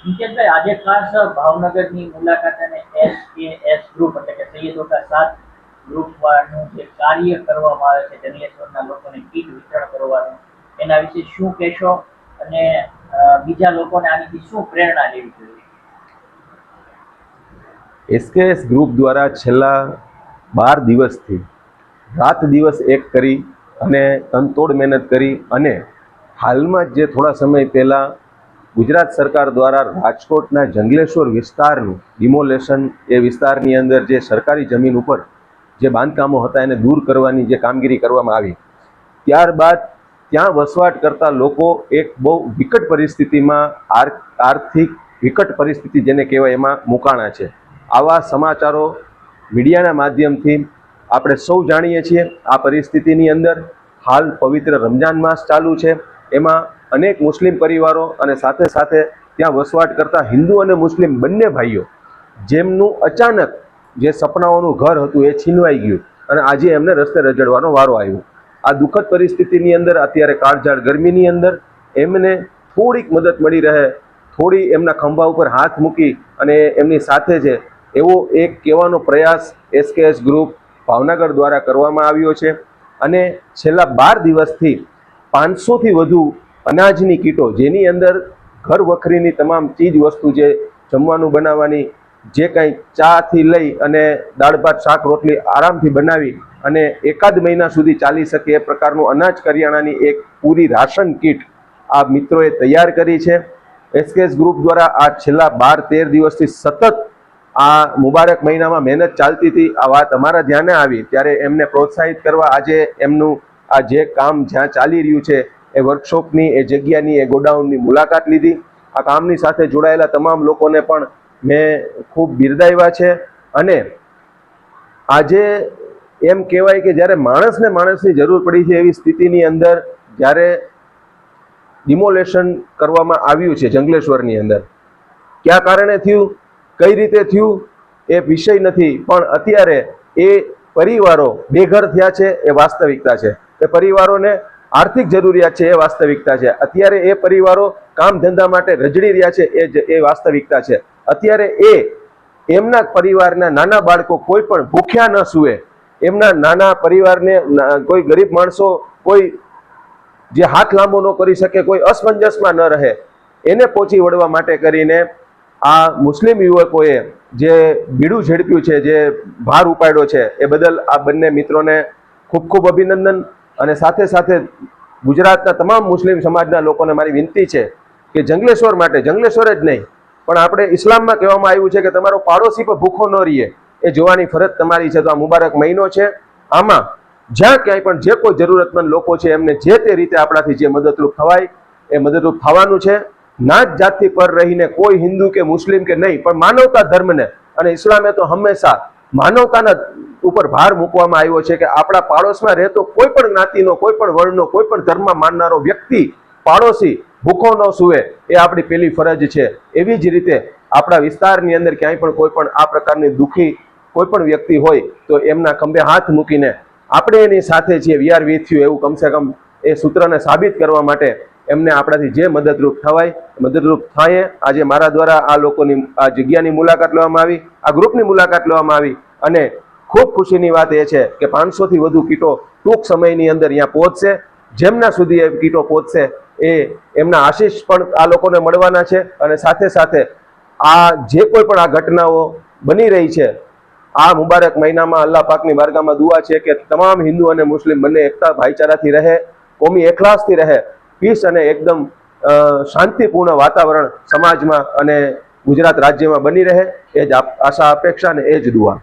મુકેશભાઈ, આજે ખાસ ભાવનગરની મુલાકાત અને SKS ગ્રુપ એટલે કે સૈયદો કા સાથ ગ્રુપ વાળનું જે કાર્ય કરવામાં આવે છે જંગલેશ્વરના લોકોને કીટ વિતરણ કરવાનું, એના વિશે શું કહેશો અને બીજા લોકોને આનીથી શું પ્રેરણા લેવી જોઈએ? SKS ગ્રુપ દ્વારા છેલ્લા 12 દિવસથી રાત દિવસ એક કરી અને તનતોડ મહેનત કરી અને હાલમાં જે થોડા સમય પહેલાં ગુજરાત સરકાર દ્વારા રાજકોટના જંગલેશ્વર વિસ્તારનું ડિમોલેશન, એ વિસ્તારની અંદર જે સરકારી જમીન ઉપર જે બાંધકામો હતા એને દૂર કરવાની જે કામગીરી કરવામાં આવી, ત્યારબાદ ત્યાં વસવાટ કરતા લોકો એક બહુ વિકટ પરિસ્થિતિમાં, આર્થિક વિકટ પરિસ્થિતિ જેને કહેવાય એમાં મુકાણા છે. આવા સમાચારો મીડિયાના માધ્યમથી આપણે સૌ જાણીએ છીએ. આ પરિસ્થિતિની અંદર હાલ પવિત્ર રમજાન માસ ચાલુ છે, એમાં અનેક મુસ્લિમ પરિવારો અને સાથે સાથે ત્યાં વસવાટ કરતા હિન્દુ અને મુસ્લિમ બંને ભાઈઓ જેમનું અચાનક જે સપનાઓનું ઘર હતું એ છીનવાઈ ગયું અને આજે એમને રસ્તે રજડવાનો વારો આવ્યો. આ દુઃખદ પરિસ્થિતિની અંદર અત્યારે કાળઝાળ ગરમીની અંદર એમને થોડીક મદદ મળી રહે, થોડી એમના ખંભા ઉપર હાથ મૂકી અને એમની સાથે છે એવો એક કહેવાનો પ્રયાસ SKS ગ્રુપ ભાવનગર દ્વારા કરવામાં આવ્યો છે. અને છેલ્લા 12 દિવસથી 500થી વધુ અનાજની કીટો, જેની અંદર ઘર વખરીની તમામ ચીજ વસ્તુ, જે જમવાનું બનાવવાની, જે કંઈ ચાથી લઈ અને દાળ ભાત શાક રોટલી આરામથી બનાવી અને એકાદ મહિના સુધી ચાલી શકે એ પ્રકારનું અનાજ કરિયાણાની એક પૂરી રાશન કીટ આ મિત્રોએ તૈયાર કરી છે. SKS ગ્રુપ દ્વારા આ છેલ્લા 12-13 દિવસથી સતત આ મુબારક મહિનામાં મહેનત ચાલતી હતી. આ વાત અમારા ધ્યાને આવી ત્યારે એમને પ્રોત્સાહિત કરવા આજે એમનું આ જે કામ જ્યાં ચાલી રહ્યું છે એ વર્કશોપની, એ જગ્યાની, એ ગોડાઉનની મુલાકાત લીધી. આ કામની સાથે જોડાયેલા તમામ લોકોને પણ મેં ખૂબ બિરદાવ્યા છે. અને આજે એમ કહેવાય કે જ્યારે માણસને માણસની જરૂર પડી છે એવી સ્થિતિની અંદર જ્યારે ડિમોલેશન કરવામાં આવ્યું છે જંગલેશ્વરની અંદર, કયા કારણે થયું, કઈ રીતે થયું એ વિષય નથી, પણ અત્યારે એ પરિવારો બેઘર થયા છે એ વાસ્તવિકતા છે. એ પરિવારોને આર્થિક જરૂરિયાત છે એ વાસ્તવિકતા છે. અત્યારે એ પરિવારો કામ ધંધા માટે રજડી રહ્યા છે એ વાસ્તવિકતા છે. અત્યારે એમના પરિવારના નાના બાળકો કોઈ પણ ભૂખ્યા ન સૂવે, એમના નાના પરિવારને કોઈ ગરીબ માણસો, કોઈ જે હાથ લાંબો ન કરી શકે, કોઈ અસમંજસમાં ન રહે, એને પહોંચી વળવા માટે કરીને આ મુસ્લિમ યુવકોએ જે બીડું ઝડપ્યું છે, જે ભાર ઉપાડ્યો છે, એ બદલ આ બંને મિત્રોને ખૂબ ખૂબ અભિનંદન. અને સાથે સાથે ગુજરાતના તમામ મુસ્લિમ સમાજના લોકોને મારી વિનંતી છે કે જંગલેશ્વર માટે, જંગલેશ્વર જ નહીં પણ આપણે ઇસ્લામમાં કહેવામાં આવ્યું છે કે તમારો પાડોશી પણ ભૂખો ન રહે, એ જોવાની ફરજ તમારી છે. તો આ મુબારક મહિનો છે, આમાં જ્યાં ક્યાંય પણ જે કોઈ જરૂરતમંદ લોકો છે એમને જે તે રીતે આપણાથી જે મદદરૂપ થવાય એ મદદરૂપ થવાનું છે. નાત જાતથી પર રહીને કોઈ હિન્દુ કે મુસ્લિમ કે નહીં, પણ માનવતા ધર્મને અને ઇસ્લામે તો હંમેશા માનવતાના ઉપર ભાર મૂકવામાં આવ્યો છે કે આપણા પાડોશમાં રહેતો કોઈ પણ જ્ઞાતિનો, કોઈ પણ વર્ણનો, કોઈ પણ ધર્મ માનનારો વ્યક્તિ, પાડોશી ભૂખો ન સૂવે એ આપણી પહેલી ફરજ છે. એવી જ રીતે આપણા વિસ્તારની અંદર ક્યાંય પણ કોઈ પણ આ પ્રકારની દુઃખી કોઈ પણ વ્યક્તિ હોય તો એમના ખંભે હાથ મૂકીને આપણે એની સાથે છીએ, વી આર વિથ યુ, એવું કમસે કમ એ સૂત્રને સાબિત કરવા માટે એમને આપણાથી જે મદદરૂપ થવાય મદદરૂપ થાય. આજે મારા દ્વારા આ લોકોની આ જગ્યાની મુલાકાત લેવામાં આવી, આ ગ્રુપની મુલાકાત લેવામાં આવી અને ખૂબ ખુશીની વાત એ છે કે 500થી વધુ કીટો ટૂંક સમયની અંદર અહીંયા પહોંચશે. જેમના સુધી એ કીટો પહોંચશે એ એમના આશીષ પણ આ લોકોને મળવાના છે. અને સાથે સાથે આ જે કોઈ પણ આ ઘટનાઓ બની રહી છે, આ મુબારક મહિનામાં અલ્લાહ પાકની બારગાહમાં દુઆ છે કે તમામ હિન્દુ અને મુસ્લિમ બંને એકતા ભાઈચારાથી રહે, કોમી એખલાસથી રહે, પીસ અને એકદમ શાંતિપૂર્ણ વાતાવરણ સમાજમાં અને ગુજરાત રાજ્યમાં બની રહે, એ જ આશા અપેક્ષા ને એ જ દુઆ.